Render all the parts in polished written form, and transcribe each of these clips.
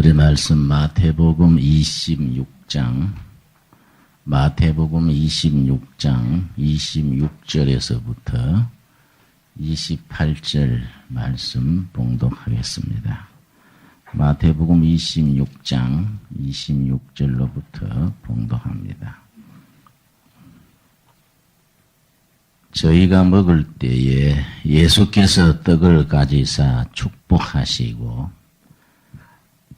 오늘의 말씀 마태복음 26장 26절에서부터 28절 말씀 봉독하겠습니다. 마태복음 26장 26절로부터 봉독합니다. 저희가 먹을 때에 예수께서 떡을 가지사 축복하시고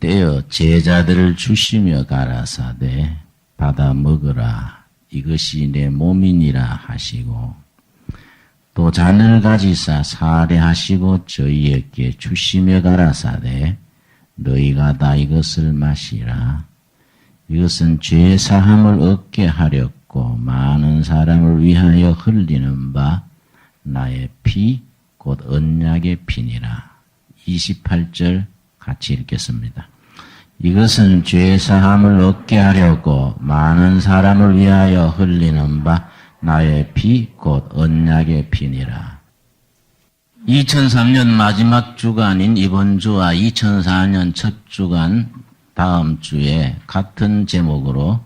떼어 제자들을 주시며 가라사대 받아 먹으라 이것이 내 몸이니라 하시고 또 잔을 가지사 사례하시고 저희에게 주시며 가라사대 너희가 다 이것을 마시라 이것은 죄 사함을 얻게 하렵고 많은 사람을 위하여 흘리는 바 나의 피 곧 언약의 피니라. 28절 같이 읽겠습니다. 이것은 죄 사함을 얻게 하려고 많은 사람을 위하여 흘리는 바 나의 피 곧 언약의 피니라. 2003년 마지막 주간인 이번 주와 2004년 첫 주간 다음 주에 같은 제목으로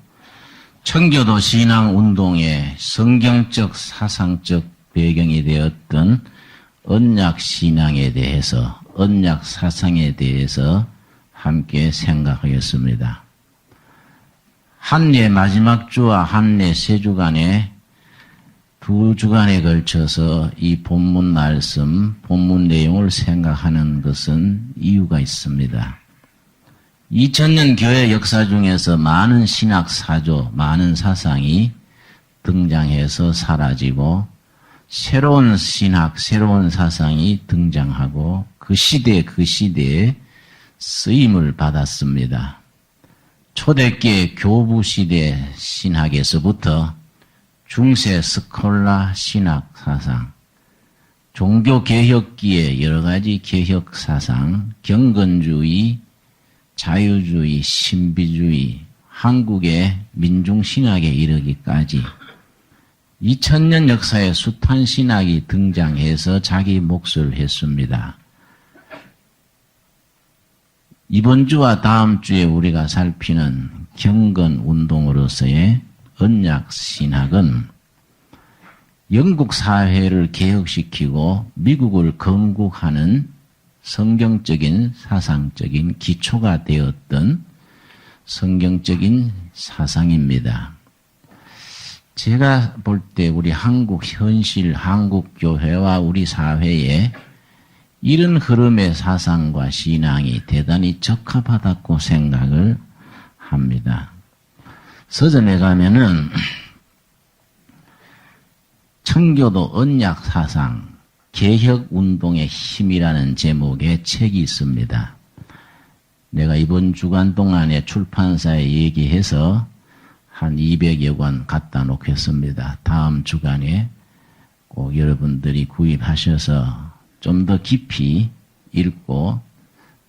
청교도 신앙운동의 성경적 사상적 배경이 되었던 언약신앙에 대해서 언약 사상에 대해서 함께 생각하겠습니다. 한 해 마지막 주와 한 해 세 주간에 두 주간에 걸쳐서 이 본문 말씀, 본문 내용을 생각하는 것은 이유가 있습니다. 2000년 교회 역사 중에서 많은 신학 사조, 많은 사상이 등장해서 사라지고 새로운 신학, 새로운 사상이 등장하고 그 시대에 쓰임을 받았습니다. 초대교회 교부시대 신학에서부터 중세 스콜라 신학 사상, 종교개혁기의 여러가지 개혁사상, 경건주의, 자유주의, 신비주의, 한국의 민중신학에 이르기까지 2000년 역사에 숱한 신학이 등장해서 자기 몫을 했습니다. 이번 주와 다음 주에 우리가 살피는 경건운동으로서의 언약신학은 영국 사회를 개혁시키고 미국을 건국하는 성경적인 사상적인 기초가 되었던 성경적인 사상입니다. 제가 볼 때 우리 한국 현실, 한국 교회와 우리 사회에 이런 흐름의 사상과 신앙이 대단히 적합하다고 생각을 합니다. 서점에 가면은 청교도 언약 사상, 개혁운동의 힘이라는 제목의 책이 있습니다. 내가 이번 주간 동안에 출판사에 얘기해서 한 200여 권 갖다 놓겠습니다. 다음 주간에 꼭 여러분들이 구입하셔서 좀 더 깊이 읽고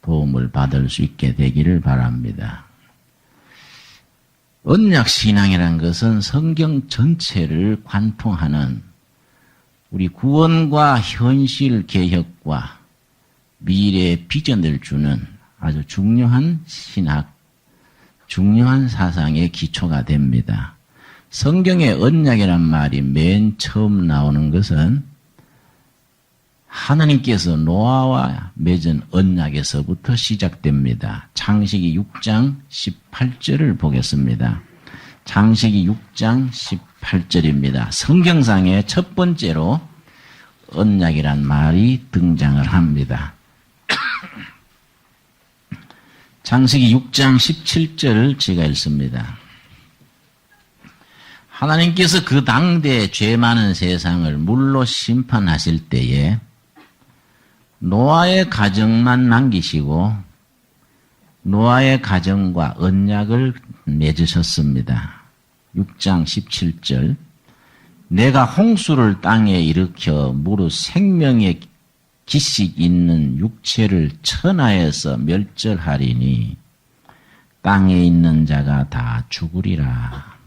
도움을 받을 수 있게 되기를 바랍니다. 언약신앙이라는 것은 성경 전체를 관통하는 우리 구원과 현실 개혁과 미래의 비전을 주는 아주 중요한 신학, 중요한 사상의 기초가 됩니다. 성경의 언약이란 말이 맨 처음 나오는 것은 하나님께서 노아와 맺은 언약에서부터 시작됩니다. 창세기 6장 18절을 보겠습니다. 창세기 6장 18절입니다. 성경상에 첫 번째로 언약이란 말이 등장을 합니다. 창세기 6장 17절을 제가 읽습니다. 하나님께서 그 당대 죄 많은 세상을 물로 심판하실 때에 노아의 가정만 남기시고 노아의 가정과 언약을 맺으셨습니다. 6장 17절 내가 홍수를 땅에 일으켜 무릇 생명의 기식 있는 육체를 천하에서 멸절하리니 땅에 있는 자가 다 죽으리라.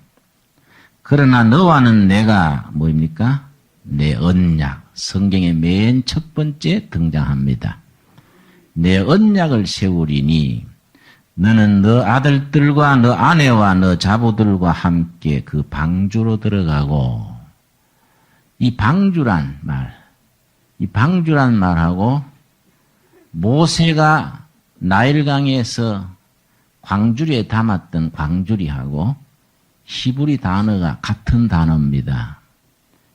그러나 너와는 내가 뭐입니까? 내 언약. 성경의 맨 첫 번째 등장합니다. 내 언약을 세우리니 너는 너 아들들과 너 아내와 너 자부들과 함께 그 방주로 들어가고, 이 방주란 말하고 모세가 나일강에서 광주리에 담았던 광주리하고 히브리 단어가 같은 단어입니다.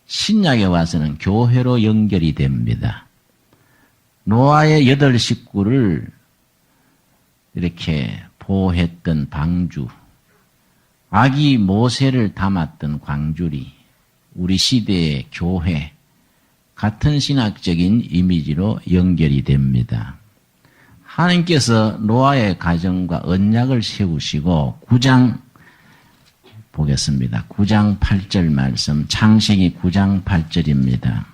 신약에 와서는 교회로 연결이 됩니다. 노아의 8 식구를 이렇게 보호했던 방주, 아기 모세를 담았던 광주리, 우리 시대의 교회, 같은 신학적인 이미지로 연결이 됩니다. 하나님께서 노아의 가정과 언약을 세우시고 9장 보겠습니다. 9장 8절 말씀, 창세기 9장 8절입니다.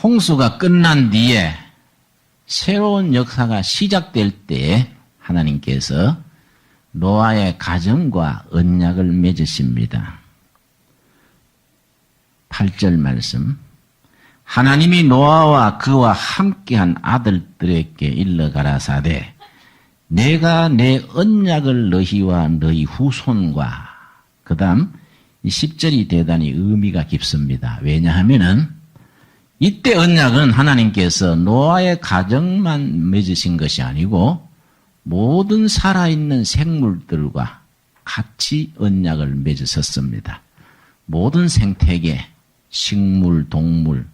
홍수가 끝난 뒤에 새로운 역사가 시작될 때에 하나님께서 노아의 가정과 언약을 맺으십니다. 8절 말씀, 하나님이 노아와 그와 함께한 아들들에게 일러 가라사대 내가 내 언약을 너희와 너희 후손과, 그 다음 10절이 대단히 의미가 깊습니다. 왜냐하면은 이때 언약은 하나님께서 노아의 가정만 맺으신 것이 아니고 모든 살아있는 생물들과 같이 언약을 맺으셨습니다. 모든 생태계, 식물, 동물,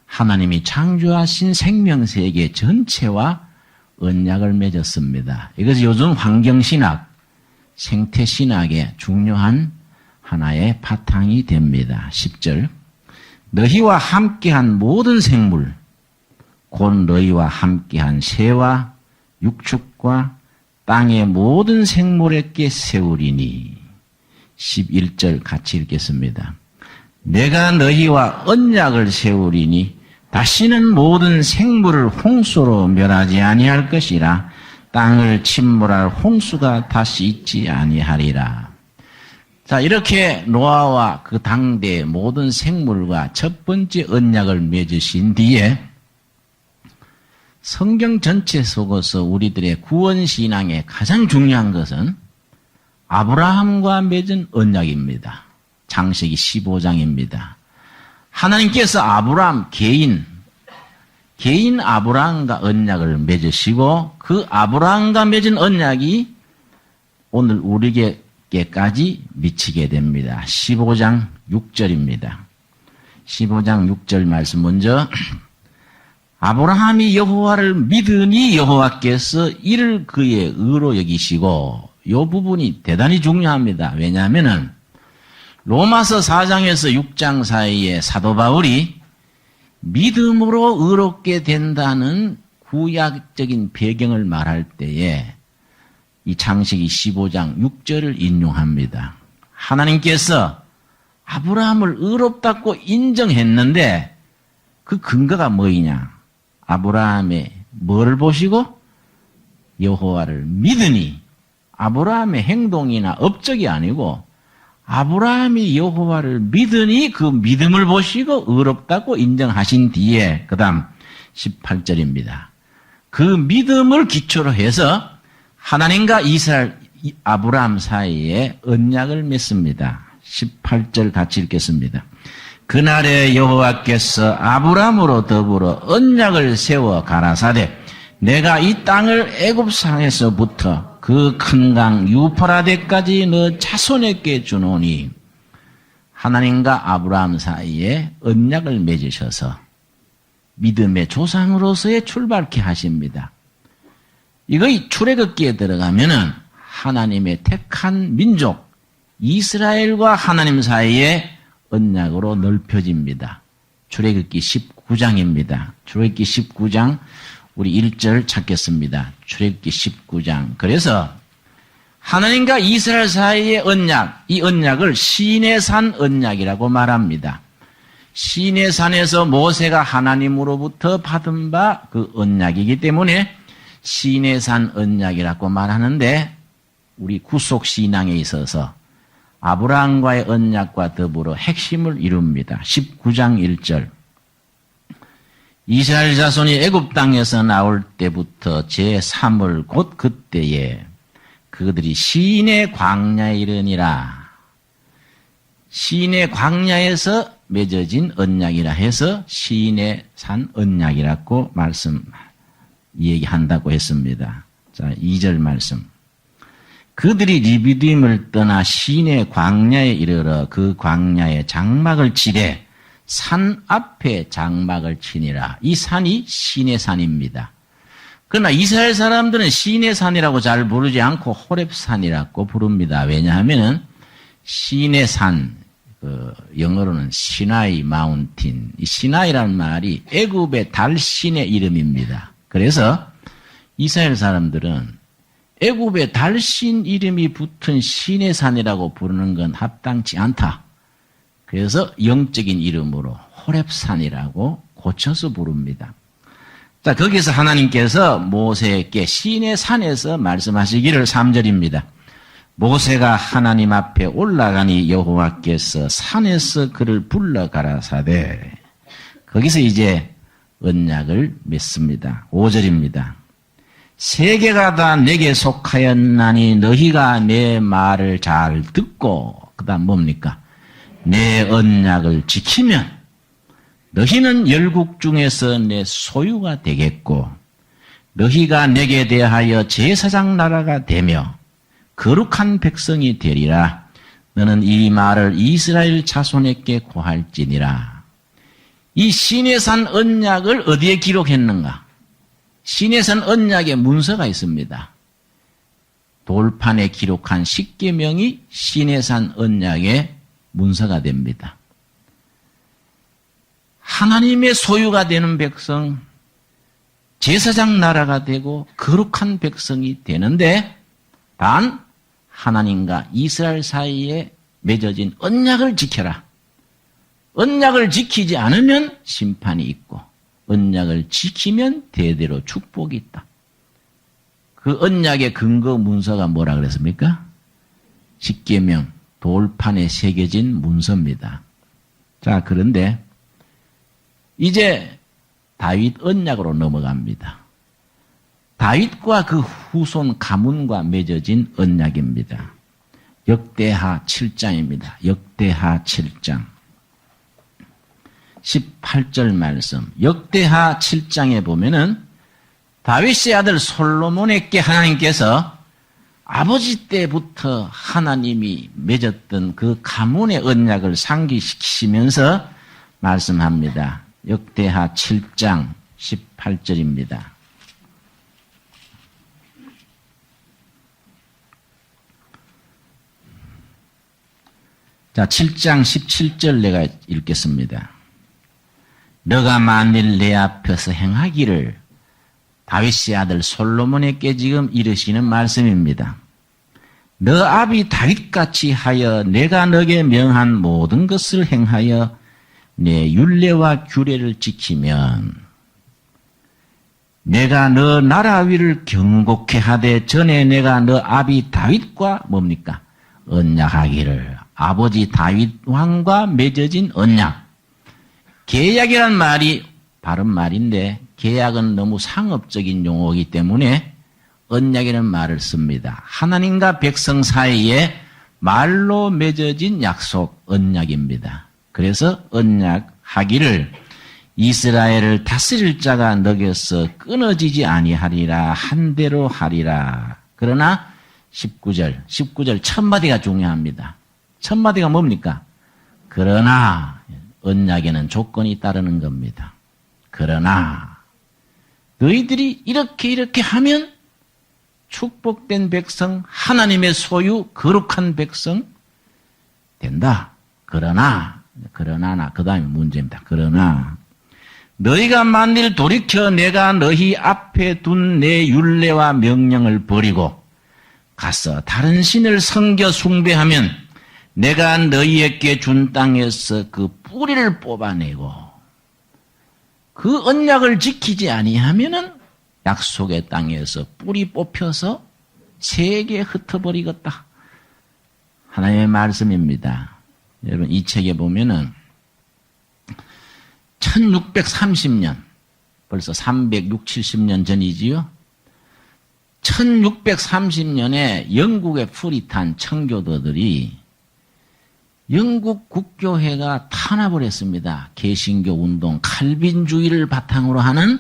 하나님이 창조하신 생명세계 전체와 언약을 맺었습니다. 이것이 요즘 환경신학, 생태신학의 중요한 하나의 바탕이 됩니다. 10절, 너희와 함께한 모든 생물, 곧 너희와 함께한 새와 육축과 땅의 모든 생물에게 세우리니. 11절 같이 읽겠습니다. 내가 너희와 언약을 세우리니 다시는 모든 생물을 홍수로 멸하지 아니할 것이라. 땅을 침몰할 홍수가 다시 있지 아니하리라. 자, 이렇게 노아와 그 당대의 모든 생물과 첫 번째 언약을 맺으신 뒤에 성경 전체 속에서 우리들의 구원신앙에 가장 중요한 것은 아브라함과 맺은 언약입니다. 창세기 15장입니다. 하나님께서 아브라함 개인 아브라함과 언약을 맺으시고 그 아브라함과 맺은 언약이 오늘 우리에게까지 미치게 됩니다. 15장 6절입니다. 15장 6절 말씀 먼저, 아브라함이 여호와를 믿으니 여호와께서 이를 그의 의로 여기시고, 이 부분이 대단히 중요합니다. 왜냐하면은 로마서 4장에서 6장 사이에 사도 바울이 믿음으로 의롭게 된다는 구약적인 배경을 말할 때에 이 창세기 15장 6절을 인용합니다. 하나님께서 아브라함을 의롭다고 인정했는데 그 근거가 뭐이냐? 아브라함의 뭐를 보시고? 여호와를 믿으니. 아브라함의 행동이나 업적이 아니고 아브라함이 여호와를 믿으니 그 믿음을 보시고 의롭다고 인정하신 뒤에 그 다음 18절입니다. 그 믿음을 기초로 해서 하나님과 이스라엘 아브라함 사이에 언약을 맺습니다. 18절 같이 읽겠습니다. 그날에 여호와께서 아브라함으로 더불어 언약을 세워 가라사대 내가 이 땅을 애굽 상에서부터 그 큰 강 유프라데까지 너 자손에게 주노니. 하나님과 아브라함 사이에 언약을 맺으셔서 믿음의 조상으로서의 출발케 하십니다. 이거 출애굽기에 들어가면은 하나님의 택한 민족 이스라엘과 하나님 사이에 언약으로 넓혀집니다. 출애굽기 19장입니다. 출애굽기 19장 우리 1절 찾겠습니다. 출애굽기 19장. 그래서 하나님과 이스라엘 사이의 언약, 이 언약을 시내산 언약이라고 말합니다. 시내산에서 모세가 하나님으로부터 받은 바 그 언약이기 때문에 시내산 언약이라고 말하는데 우리 구속신앙에 있어서 아브라함과의 언약과 더불어 핵심을 이룹니다. 19장 1절. 이스라엘 자손이 애굽 땅에서 나올 때부터 제3월 곧 그때에 그들이 시인의 광야에 이르니라. 시인의 광야에서 맺어진 언약이라 해서 시인의 산 언약이라고 얘기한다고 했습니다. 자, 2절 말씀. 그들이 리비딤을 떠나 시인의 광야에 이르러 그 광야에 장막을 치되 산 앞에 장막을 치니라. 이 산이 시내 산입니다. 그러나 이스라엘 사람들은 시내 산이라고 잘 부르지 않고 호렙산이라고 부릅니다. 왜냐하면 시내 산, 영어로는 시나이 마운틴, 이 시나이라는 말이 애굽의 달신의 이름입니다. 그래서 이스라엘 사람들은 애굽의 달신 이름이 붙은 시내 산이라고 부르는 건 합당치 않다. 그래서 영적인 이름으로 호렙산이라고 고쳐서 부릅니다. 자, 거기서 하나님께서 모세에게 시내 산에서 말씀하시기를 3절입니다. 모세가 하나님 앞에 올라가니 여호와께서 산에서 그를 불러 가라사대. 거기서 이제 언약을 맺습니다. 5절입니다. 세계가 다 내게 속하였나니 너희가 내 말을 잘 듣고, 그 다음 뭡니까? 내 언약을 지키면 너희는 열국 중에서 내 소유가 되겠고 너희가 내게 대하여 제사장 나라가 되며 거룩한 백성이 되리라. 너는 이 말을 이스라엘 자손에게 고할지니라. 이 시내산 언약을 어디에 기록했는가? 시내산 언약에 문서가 있습니다. 돌판에 기록한 십계명이 시내산 언약의 문서가 됩니다. 하나님의 소유가 되는 백성, 제사장 나라가 되고 거룩한 백성이 되는데 단 하나님과 이스라엘 사이에 맺어진 언약을 지켜라. 언약을 지키지 않으면 심판이 있고 언약을 지키면 대대로 축복이 있다. 그 언약의 근거 문서가 뭐라 그랬습니까? 십계명, 돌판에 새겨진 문서입니다. 자, 그런데 이제 다윗 언약으로 넘어갑니다. 다윗과 그 후손 가문과 맺어진 언약입니다. 역대하 7장입니다. 역대하 7장 18절 말씀. 역대하 7장에 보면은 다윗의 아들 솔로몬에게 하나님께서 아버지 때부터 하나님이 맺었던 그 가문의 언약을 상기시키시면서 말씀합니다. 역대하 7장 18절입니다. 자, 7장 17절 내가 읽겠습니다. 너가 만일 내 앞에서 행하기를, 다윗의 아들 솔로몬에게 지금 이르시는 말씀입니다. 너 아비 다윗같이 하여 내가 너에게 명한 모든 것을 행하여 내 율례와 규례를 지키면 내가 너 나라 위를 경고케 하되 전에 내가 너 아비 다윗과 뭡니까? 언약하기를. 아버지 다윗 왕과 맺어진 언약. 계약이란 말이 바른 말인데 계약은 너무 상업적인 용어이기 때문에 언약이라는 말을 씁니다. 하나님과 백성 사이에 말로 맺어진 약속, 언약입니다. 그래서 언약하기를 이스라엘을 다스릴 자가 너에게서 끊어지지 아니하리라, 한대로 하리라. 그러나 19절 첫 마디가 중요합니다. 첫 마디가 뭡니까? 그러나 언약에는 조건이 따르는 겁니다. 그러나 너희들이 이렇게 하면 축복된 백성, 하나님의 소유, 거룩한 백성 된다. 그러나 그 다음에 문제입니다. 그러나 너희가 만일 돌이켜 내가 너희 앞에 둔 내 율례와 명령을 버리고 가서 다른 신을 섬겨 숭배하면 내가 너희에게 준 땅에서 그 뿌리를 뽑아내고 그 언약을 지키지 아니하면은 약속의 땅에서 뿌리 뽑혀서 세계에 흩어버리겠다. 하나님의 말씀입니다. 여러분 이 책에 보면은 1630년 벌써 360, 70년 전이지요. 1630년에 영국의 푸리탄 청교도들이 영국 국교회가 탄압을 했습니다. 개신교 운동, 칼빈주의를 바탕으로 하는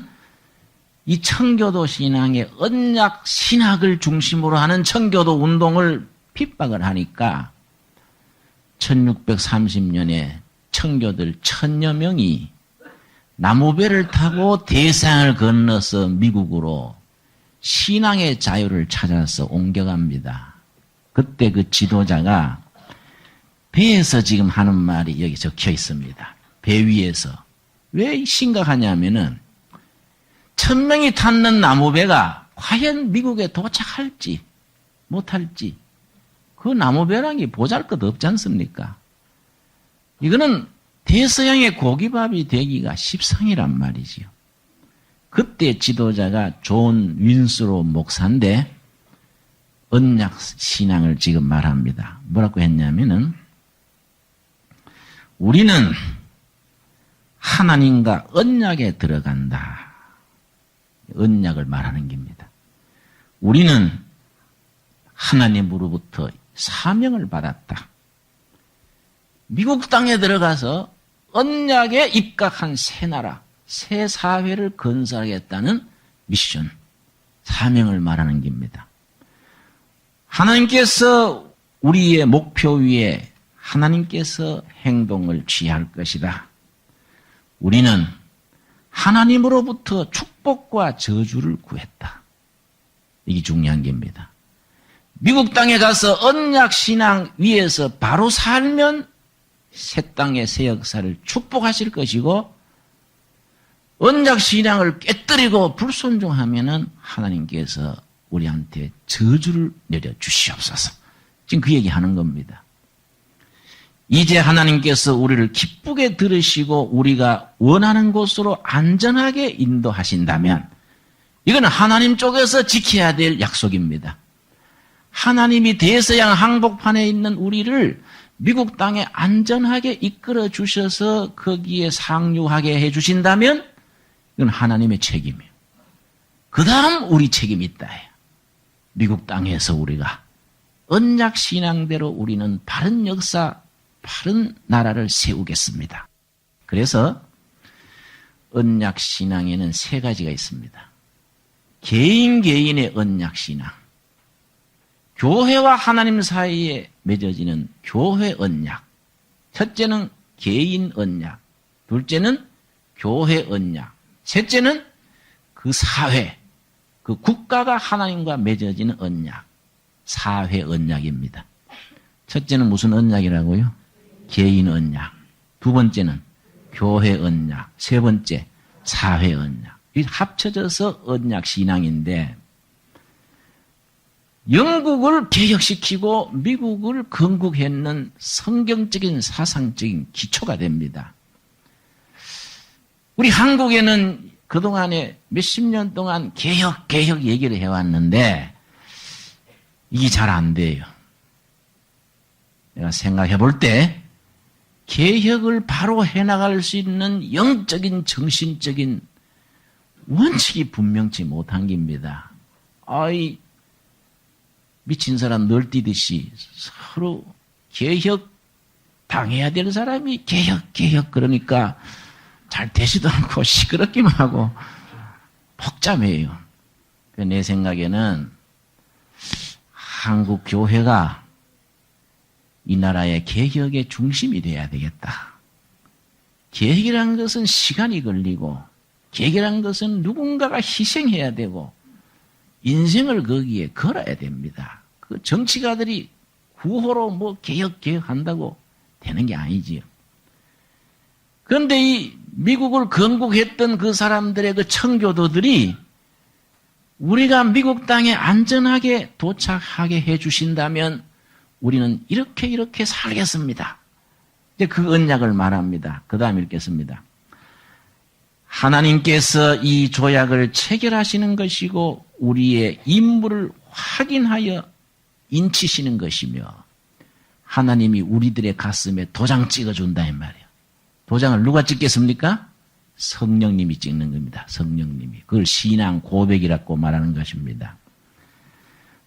이 청교도 신앙의 언약 신학을 중심으로 하는 청교도 운동을 핍박을 하니까 1630년에 청교들 1000여 명이 나무배를 타고 대서양을 건너서 미국으로 신앙의 자유를 찾아서 옮겨갑니다. 그때 그 지도자가 배에서 지금 하는 말이 여기 적혀 있습니다. 배 위에서. 왜 심각하냐면은 1000명이 탔는 나무배가 과연 미국에 도착할지 못할지 그 나무배란 게 보잘것없지 않습니까? 이거는 대서양의 고기밥이 되기가 십상이란 말이지요. 그때 지도자가 존 윈스로 목사인데 언약 신앙을 지금 말합니다. 뭐라고 했냐면은 우리는 하나님과 언약에 들어간다. 언약을 말하는 겁니다. 우리는 하나님으로부터 사명을 받았다. 미국 땅에 들어가서 언약에 입각한 새 나라, 새 사회를 건설하겠다는 미션, 사명을 말하는 겁니다. 하나님께서 우리의 목표 위에 하나님께서 행동을 취할 것이다. 우리는 하나님으로부터 축복과 저주를 구했다. 이게 중요한 겁니다. 미국 땅에 가서 언약 신앙 위에서 바로 살면 새 땅의 새 역사를 축복하실 것이고 언약 신앙을 깨뜨리고 불순종하면은 하나님께서 우리한테 저주를 내려 주시옵소서. 지금 그 얘기하는 겁니다. 이제 하나님께서 우리를 기쁘게 들으시고 우리가 원하는 곳으로 안전하게 인도하신다면 이건 하나님 쪽에서 지켜야 될 약속입니다. 하나님이 대서양 항복판에 있는 우리를 미국 땅에 안전하게 이끌어 주셔서 거기에 상륙하게 해 주신다면 이건 하나님의 책임이에요. 그 다음 우리 책임이 있다. 미국 땅에서 우리가 언약 신앙대로 우리는 바른 역사, 바른 나라를 세우겠습니다. 그래서 언약 신앙에는 세 가지가 있습니다. 개인의 언약 신앙, 교회와 하나님 사이에 맺어지는 교회 언약. 첫째는 개인 언약, 둘째는 교회 언약, 셋째는 그 사회, 그 국가가 하나님과 맺어지는 언약, 사회 언약입니다. 첫째는 무슨 언약이라고요? 개인 언약. 두 번째는 교회 언약. 세 번째 사회 언약. 이 합쳐져서 언약 신앙인데 영국을 개혁시키고 미국을 건국했는 성경적인 사상적인 기초가 됩니다. 우리 한국에는 그동안에 몇십 년 동안 개혁 얘기를 해왔는데 이게 잘 안 돼요. 내가 생각해 볼 때 개혁을 바로 해나갈 수 있는 영적인 정신적인 원칙이 분명치 못한 겁니다. 아이 미친 사람 널뛰듯이 서로 개혁 당해야 될 사람이 개혁 그러니까 잘 되지도 않고 시끄럽기만 하고 복잡해요. 내 생각에는 한국 교회가 이 나라의 개혁의 중심이 돼야 되겠다. 개혁이라는 것은 시간이 걸리고 개혁이라는 것은 누군가가 희생해야 되고 인생을 거기에 걸어야 됩니다. 그 정치가들이 구호로 뭐 개혁한다고 되는 게 아니지요. 그런데 이 미국을 건국했던 그 사람들의 그 청교도들이 우리가 미국 땅에 안전하게 도착하게 해 주신다면 우리는 이렇게 살겠습니다. 이제 그 언약을 말합니다. 그 다음 읽겠습니다. 하나님께서 이 조약을 체결하시는 것이고 우리의 임무를 확인하여 인치시는 것이며 하나님이 우리들의 가슴에 도장 찍어준다 이 말이에요. 도장을 누가 찍겠습니까? 성령님이 찍는 겁니다. 성령님이. 그걸 신앙 고백이라고 말하는 것입니다.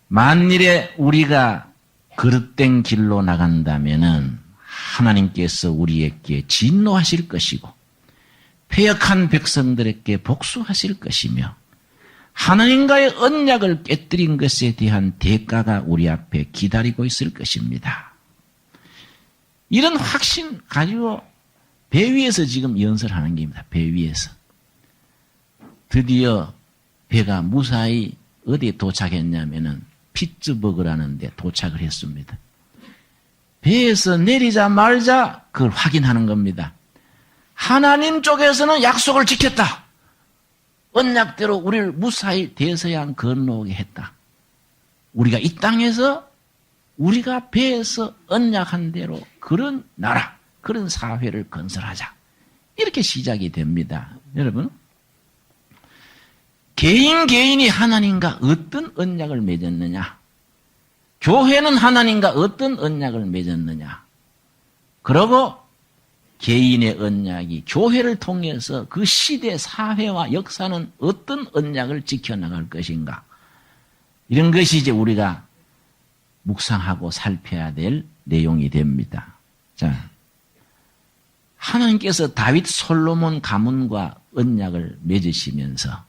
만일에 우리가 그릇된 길로 나간다면은 하나님께서 우리에게 진노하실 것이고 패역한 백성들에게 복수하실 것이며 하나님과의 언약을 깨뜨린 것에 대한 대가가 우리 앞에 기다리고 있을 것입니다. 이런 확신 가지고 배 위에서 지금 연설하는 겁니다. 배 위에서. 드디어 배가 무사히 어디에 도착했냐면은 피츠버그라는 데 도착을 했습니다. 배에서 내리자마자 그걸 확인하는 겁니다. 하나님 쪽에서는 약속을 지켰다. 언약대로 우리를 무사히 대서양 건너오게 했다. 우리가 이 땅에서 우리가 배에서 언약한 대로 그런 나라, 그런 사회를 건설하자. 이렇게 시작이 됩니다. 여러분, 개인이 하나님과 어떤 언약을 맺었느냐? 교회는 하나님과 어떤 언약을 맺었느냐? 그러고 개인의 언약이 교회를 통해서 그 시대 사회와 역사는 어떤 언약을 지켜나갈 것인가? 이런 것이 이제 우리가 묵상하고 살펴야 될 내용이 됩니다. 자, 하나님께서 다윗 솔로몬 가문과 언약을 맺으시면서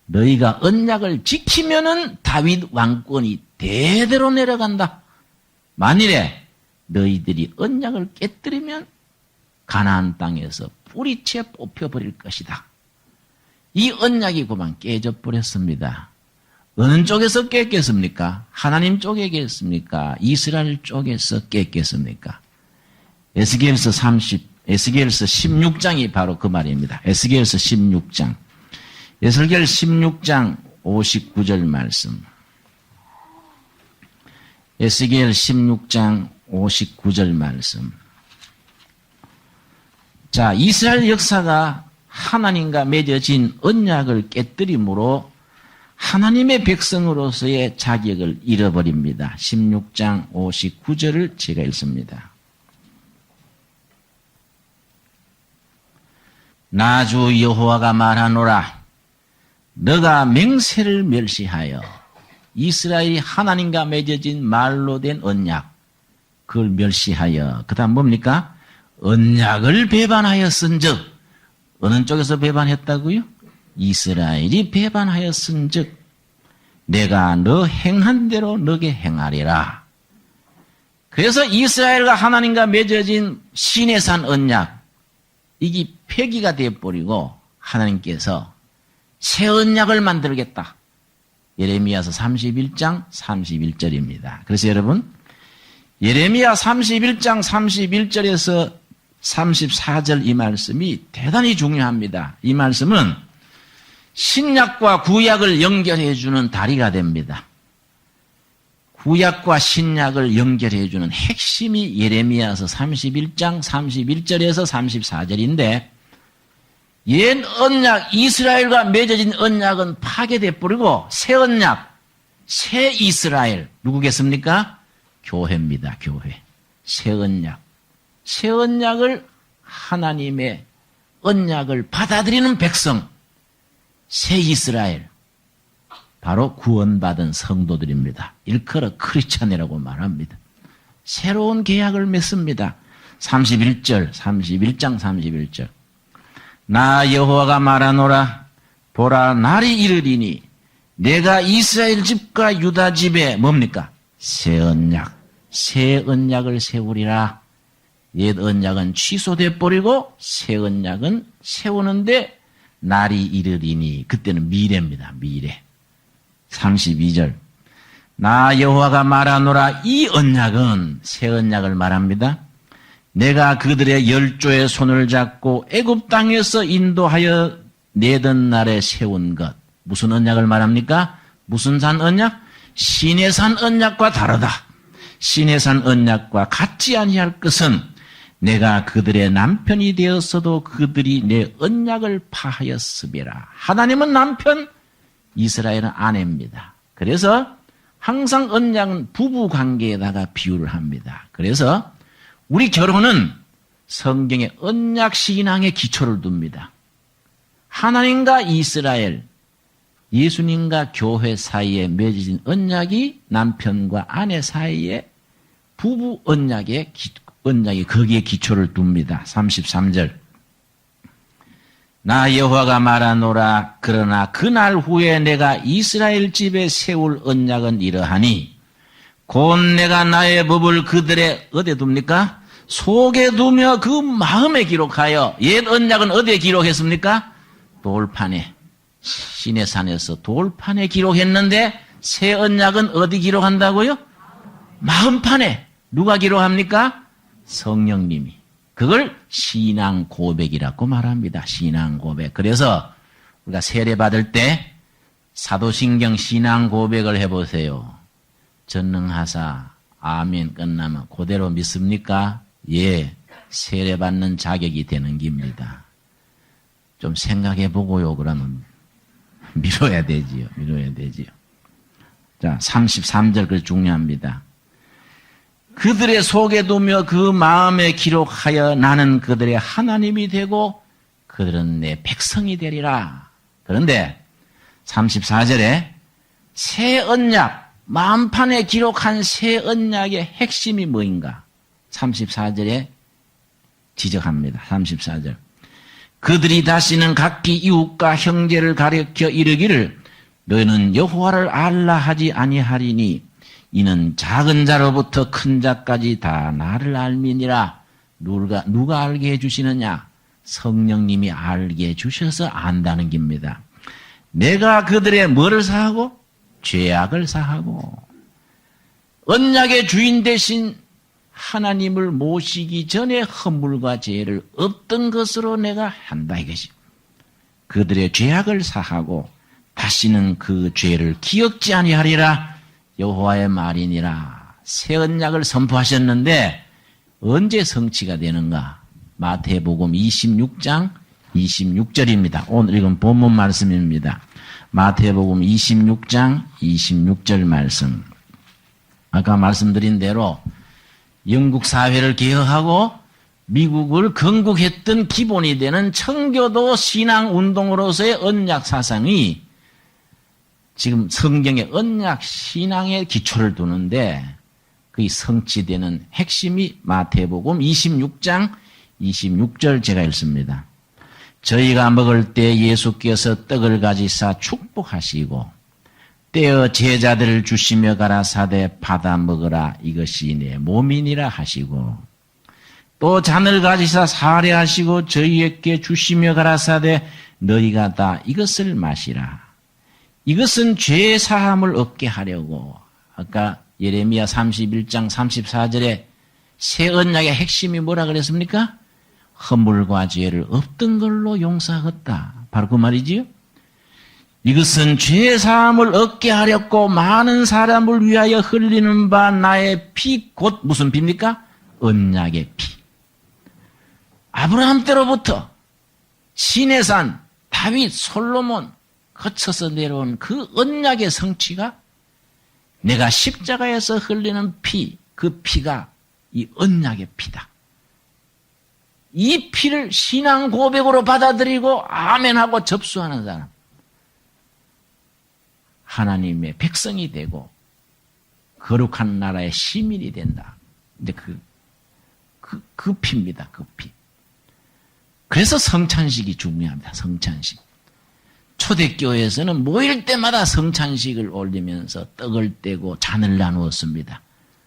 너희가 언약을 지키면은 다윗 왕권이 대대로 내려간다. 만일에 너희들이 언약을 깨뜨리면 가나안 땅에서 뿌리채 뽑혀버릴 것이다. 이 언약이 그만 깨져버렸습니다. 어느 쪽에서 깼겠습니까? 하나님 쪽에겠습니까? 이스라엘 쪽에서 깼겠습니까? 에스겔서 16장이 바로 그 말입니다. 에스겔서 16장. 에스겔 16장 59절 말씀. 에스겔 16장 59절 말씀. 자, 이스라엘 역사가 하나님과 맺어진 언약을 깨뜨림으로 하나님의 백성으로서의 자격을 잃어버립니다. 16장 59절을 제가 읽습니다. 나 주 여호와가 말하노라. 너가 맹세를 멸시하여 이스라엘이 하나님과 맺어진 말로 된 언약, 그걸 멸시하여, 그 다음 뭡니까? 언약을 배반하였은즉, 어느 쪽에서 배반했다고요? 이스라엘이 배반하였은즉 내가 너 행한 대로 너게 행하리라. 그래서 이스라엘과 하나님과 맺어진 시내산 언약, 이게 폐기가 되어버리고 하나님께서 새 언약을 만들겠다. 예레미야서 31장 31절입니다. 그래서 여러분, 예레미야 31장 31절에서 34절 이 말씀이 대단히 중요합니다. 이 말씀은 신약과 구약을 연결해주는 다리가 됩니다. 구약과 신약을 연결해주는 핵심이 예레미야서 31장 31절에서 34절인데 옛 언약, 이스라엘과 맺어진 언약은 파괴돼 버리고 새 언약, 새 이스라엘, 누구겠습니까? 교회입니다. 교회. 새 언약. 새 언약을 하나님의 언약을 받아들이는 백성, 새 이스라엘, 바로 구원받은 성도들입니다. 일컬어 크리스찬이라고 말합니다. 새로운 계약을 맺습니다. 31절, 31장 31절. 나 여호와가 말하노라. 보라, 날이 이르리니 내가 이스라엘 집과 유다 집에 뭡니까? 새 언약, 새 언약을 세우리라. 옛 언약은 취소돼 버리고 새 언약은 세우는데 날이 이르리니, 그때는 미래입니다. 미래. 32절. 나 여호와가 말하노라. 이 언약은 새 언약을 말합니다. 내가 그들의 열조의 손을 잡고 애굽 땅에서 인도하여 내던 날에 세운 것. 무슨 언약을 말합니까? 무슨 산 언약? 시내산 언약과 다르다. 시내산 언약과 같지 아니할 것은 내가 그들의 남편이 되었어도 그들이 내 언약을 파하였음이라. 하나님은 남편, 이스라엘은 아내입니다. 그래서 항상 언약은 부부 관계에다가 비유를 합니다. 그래서 우리 결혼은 성경의 언약 신앙에 기초를 둡니다. 하나님과 이스라엘, 예수님과 교회 사이에 맺어진 언약이 남편과 아내 사이에 부부 언약이 거기에 기초를 둡니다. 33절. 나 여호와가 말하노라. 그러나 그날 후에 내가 이스라엘 집에 세울 언약은 이러하니 곧 내가 나의 법을 그들의 어디에 둡니까? 속에 두며 그 마음에 기록하여. 옛 언약은 어디에 기록했습니까? 돌판에, 시내산에서 돌판에 기록했는데 새 언약은 어디 기록한다고요? 마음판에. 누가 기록합니까? 성령님이. 그걸 신앙 고백이라고 말합니다. 신앙 고백. 그래서 우리가 세례 받을 때 사도신경 신앙 고백을 해보세요. 전능하사 아멘 끝나면 그대로 믿습니까? 예, 세례 받는 자격이 되는 겁니다. 좀 생각해보고요. 그러면 미뤄야 되지요. 미뤄야 되지요. 자, 33절 그 중요합니다. 그들의 속에 두며 그 마음에 기록하여 나는 그들의 하나님이 되고 그들은 내 백성이 되리라. 그런데 34절에 새 언약, 마음판에 기록한 새 언약의 핵심이 뭐인가? 34절에 지적합니다. 34절. 그들이 다시는 각기 이웃과 형제를 가리켜 이르기를 너희는 여호와를 알라 하지 아니하리니 이는 작은 자로부터 큰 자까지 다 나를 알미니라. 누가 알게 해주시느냐? 성령님이 알게 해주셔서 안다는 겁니다. 내가 그들의 뭐를 사하고? 죄악을 사하고. 언약의 주인 대신 하나님을 모시기 전에 허물과 죄를 없던 것으로 내가 한다 이것이. 그들의 죄악을 사하고 다시는 그 죄를 기억지 아니하리라. 여호와의 말이니라. 새 언약을 선포하셨는데 언제 성취가 되는가? 마태복음 26장 26절입니다. 오늘 이건 본문 말씀입니다. 마태복음 26장 26절 말씀. 아까 말씀드린 대로 영국 사회를 개혁하고 미국을 건국했던 기본이 되는 청교도 신앙운동으로서의 언약 사상이 지금 성경의 언약 신앙의 기초를 두는데 그게 성취되는 핵심이 마태복음 26장 26절 제가 읽습니다. 저희가 먹을 때 예수께서 떡을 가지사 축복하시고 떼어 제자들을 주시며 가라사대 받아 먹으라 이것이 내 몸이니라 하시고 또 잔을 가지사 사례하시고 저희에게 주시며 가라사대 너희가 다 이것을 마시라. 이것은 죄 사함을 얻게 하려고. 아까 예레미야 31장 34절에 새 언약의 핵심이 뭐라 그랬습니까? 허물과 죄를 없던 걸로 용서하겠다. 바로 그 말이지요. 이것은 죄 사함을 얻게 하렵고 많은 사람을 위하여 흘리는 바 나의 피 곧 무슨 피입니까? 언약의 피. 아브라함 때로부터 시내산 다윗 솔로몬 거쳐서 내려온 그 언약의 성취가 내가 십자가에서 흘리는 피, 그 피가 이 언약의 피다. 이 피를 신앙 고백으로 받아들이고 아멘하고 접수하는 사람. 하나님의 백성이 되고 거룩한 나라의 시민이 된다. 근데 그 피입니다. 그 피. 그래서 성찬식이 중요합니다. 성찬식. 초대교회에서는 모일 때마다 성찬식을 올리면서 떡을 떼고 잔을 나누었습니다.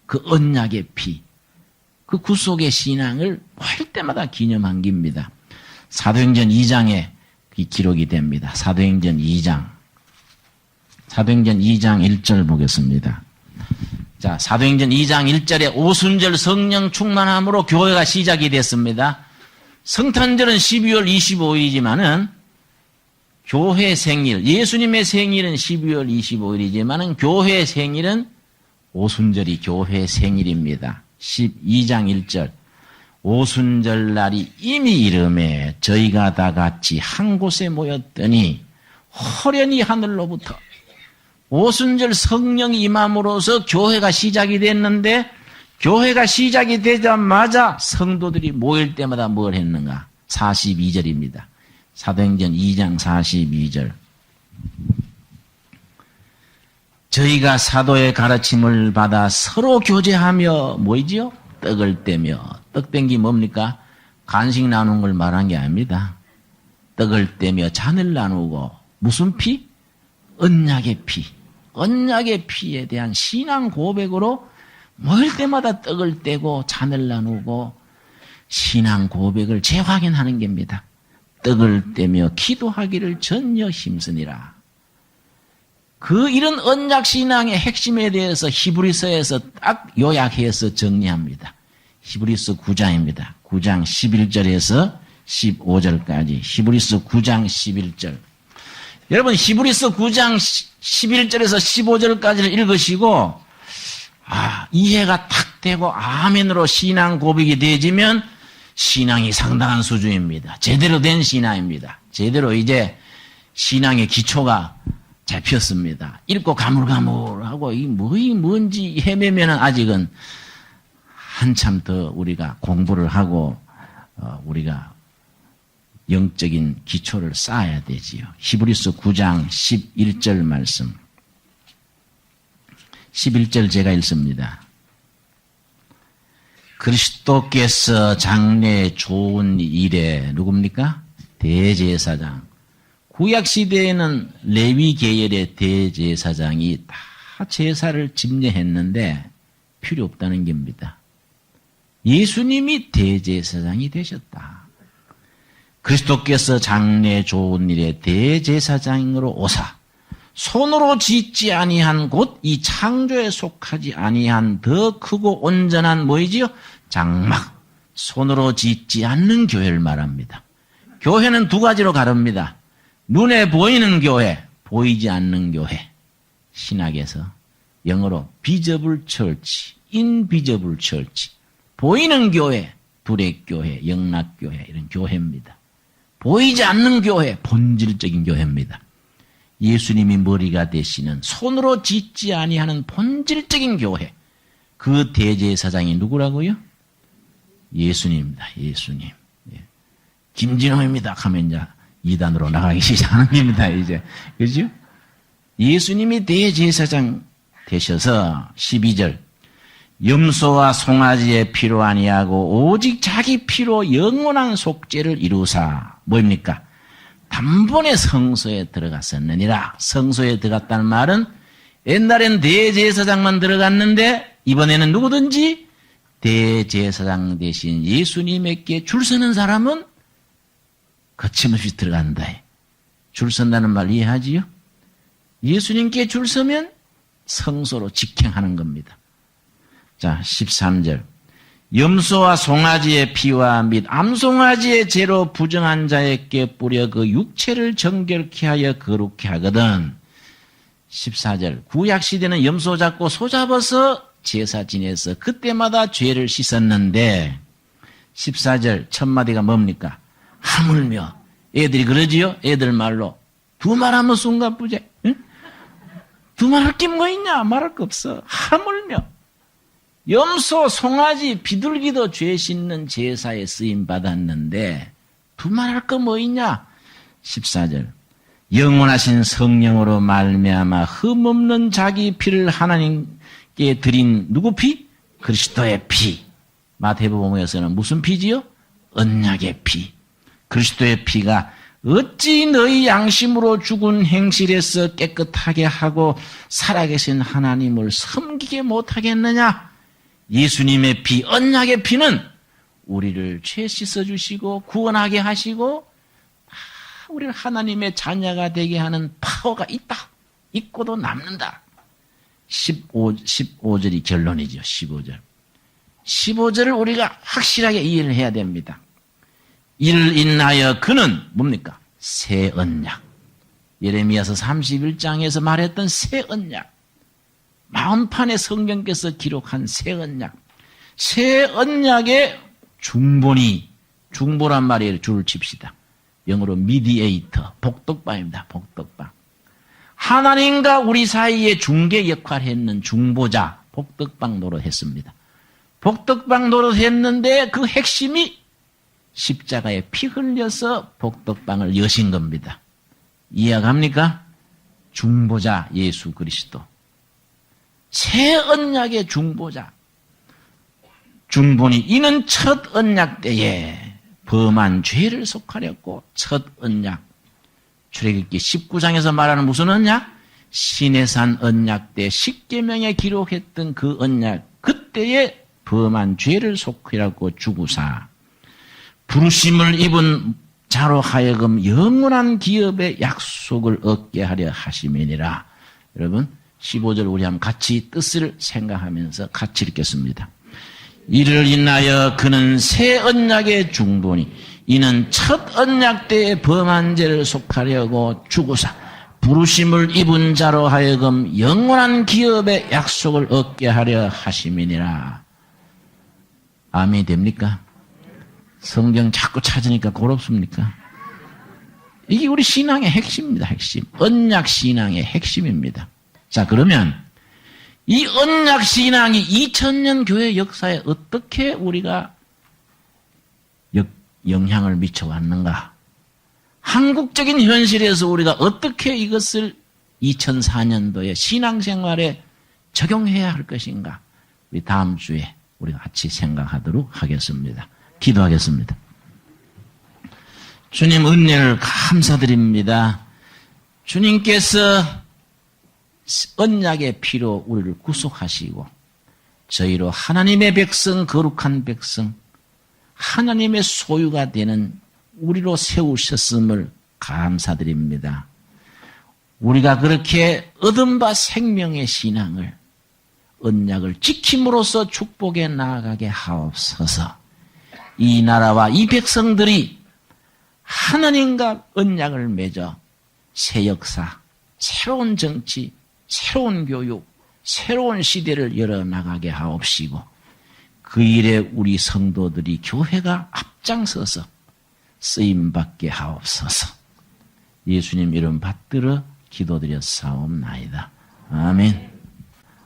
그 언약의 피, 그 구속의 신앙을 모일 때마다 기념한 겁니다. 사도행전 2장에 기록이 됩니다. 사도행전 2장 1절 보겠습니다. 자, 사도행전 2장 1절에 오순절 성령 충만함으로 교회가 시작이 됐습니다. 성탄절은 12월 25일이지만은 교회 생일, 예수님의 생일은 12월 25일이지만은 교회 생일은 오순절이 교회 생일입니다. 12장 1절. 오순절 날이 이미 이름에 저희가 다 같이 한 곳에 모였더니 호련히 하늘로부터 오순절 성령이 임함으로써 교회가 시작이 됐는데 교회가 시작이 되자마자 성도들이 모일 때마다 뭘 했는가? 42절입니다. 사도행전 2장 42절. 저희가 사도의 가르침을 받아 서로 교제하며 뭐이지요? 떡을 떼며. 떡 뗀 게 뭡니까? 간식 나누는 걸 말한 게 아닙니다. 떡을 떼며 잔을 나누고 무슨 피? 언약의 피. 언약의 피에 대한 신앙 고백으로 모일 때마다 떡을 떼고 잔을 나누고 신앙 고백을 재확인하는 겁니다. 떡을 떼며 기도하기를 전혀 힘쓰니라. 이런 언약 신앙의 핵심에 대해서 히브리서에서 딱 요약해서 정리합니다. 히브리서 9장입니다. 9장 11절에서 15절까지. 히브리서 9장 11절. 여러분 히브리서 9장 11절에서 15절까지를 읽으시고 이해가 탁 되고 아멘으로 신앙 고백이 되어지면 신앙이 상당한 수준입니다. 제대로 된 신앙입니다. 제대로 이제 신앙의 기초가 잡혔습니다. 읽고 가물가물하고 뭔지 헤매면 아직은 한참 더 우리가 공부를 하고 우리가 영적인 기초를 쌓아야 되지요. 히브리서 9장 11절 말씀. 11절 제가 읽습니다. 그리스도께서 장래 좋은 일에 누굽니까? 대제사장. 구약시대에는 레위 계열의 대제사장이 다 제사를 집례했는데 필요 없다는 겁니다. 예수님이 대제사장이 되셨다. 그리스도께서 장래 좋은 일에 대제사장으로 오사 손으로 짓지 아니한 곧 이 창조에 속하지 아니한 더 크고 온전한 뭐이지요? 장막. 손으로 짓지 않는 교회를 말합니다. 교회는 두 가지로 가릅니다. 눈에 보이는 교회, 보이지 않는 교회. 신학에서 영어로 visible church, invisible church. 보이는 교회, 두레교회, 영락교회 이런 교회입니다. 보이지 않는 교회, 본질적인 교회입니다. 예수님이 머리가 되시는 손으로 짓지 아니하는 본질적인 교회. 그 대제사장이 누구라고요? 예수님입니다. 예수님. 예. 김진호입니다. 하면 이제 이단으로 나가기 시작하는 겁니다. 이제. 그죠? 예수님이 대제사장 되셔서 12절. 염소와 송아지의 피로 아니하고 오직 자기 피로 영원한 속죄를 이루사. 뭡니까? 단번에 성소에 들어갔었느니라. 성소에 들어갔다는 말은 옛날엔 대제사장만 들어갔는데 이번에는 누구든지 대제사장 대신 예수님에게 줄 서는 사람은 거침없이 들어간다. 줄 선다는 말 이해하지요? 예수님께 줄 서면 성소로 직행하는 겁니다. 자, 13절. 염소와 송아지의 피와 및 암송아지의 죄로 부정한 자에게 뿌려 그 육체를 정결케 하여 거룩케 하거든. 14절. 구약시대는 염소 잡고 소 잡아서 제사 지내서 그때마다 죄를 씻었는데 14절 첫마디가 뭡니까? 하물며. 애들이 그러지요? 애들 말로. 두 말하면 숨가쁘제. 응? 두 말할 게 뭐 있냐? 말할 거 없어. 하물며. 염소, 송아지, 비둘기도 죄 씻는 제사에 쓰임 받았는데 두말할 거 뭐 있냐? 14절. 영원하신 성령으로 말미암아 흠없는 자기 피를 하나님께 드린 누구 피? 그리스도의 피. 마태복음에서는 무슨 피지요? 언약의 피. 그리스도의 피가 어찌 너희 양심으로 죽은 행실에서 깨끗하게 하고 살아계신 하나님을 섬기게 못하겠느냐? 예수님의 피, 언약의 피는 우리를 죄 씻어주시고 구원하게 하시고 우리를 하나님의 자녀가 되게 하는 파워가 있다. 있고도 남는다. 15절이 결론이죠. 15절. 15절을 우리가 확실하게 이해를 해야 됩니다. 이를 인하여 그는 뭡니까? 새 언약. 예레미야서 31장에서 말했던 새 언약. 마음판에 성경께서 기록한 새 언약. 새 언약의 중보니, 중보란 말이에요. 줄을 칩시다. 영어로 미디에이터, 복덕방입니다. 복덕방. 하나님과 우리 사이에 중개 역할을 했는 중보자, 복덕방 노릇했습니다. 복덕방 노릇했는데 그 핵심이 십자가에 피 흘려서 복덕방을 여신 겁니다. 이해갑니까? 중보자 예수 그리스도. 새 언약의 중보자. 중보니 이는 첫 언약 때에 범한 죄를 속하렸고 첫 언약. 출애굽기 19장에서 말하는 무슨 언약? 시내산 언약 때 십계명에 기록했던 그 언약. 그때에 범한 죄를 속하려고 주구사 부르심을 입은 자로 하여금 영원한 기업의 약속을 얻게 하려 하심이니라. 여러분 15절 우리 한번 같이 뜻을 생각하면서 같이 읽겠습니다. 이를 인하여 그는 새 언약의 중보니 이는 첫 언약 때에 범한 죄를 속하려고 주고사 부르심을 입은 자로 하여금 영원한 기업의 약속을 얻게 하려 하심이니라. 아멘이 됩니까? 성경 자꾸 찾으니까 고롭습니까? 이게 우리 신앙의 핵심입니다. 핵심. 언약 신앙의 핵심입니다. 자, 그러면 이 언약 신앙이 2000년 교회 역사에 어떻게 우리가 영향을 미쳐왔는가? 한국적인 현실에서 우리가 어떻게 이것을 2004년도에 신앙생활에 적용해야 할 것인가? 우리 다음 주에 우리가 같이 생각하도록 하겠습니다. 기도하겠습니다. 주님 은혜를 감사드립니다. 주님께서 언약의 피로 우리를 구속하시고 저희로 하나님의 백성, 거룩한 백성, 하나님의 소유가 되는 우리로 세우셨음을 감사드립니다. 우리가 그렇게 얻은 바 생명의 신앙을 언약을 지킴으로써 축복에 나아가게 하옵소서. 이 나라와 이 백성들이 하나님과 언약을 맺어 새 역사, 새로운 정치, 새로운 교육, 새로운 시대를 열어나가게 하옵시고 그 일에 우리 성도들이 교회가 앞장서서 쓰임받게 하옵소서. 예수님 이름 받들어 기도드렸사옵나이다. 아멘.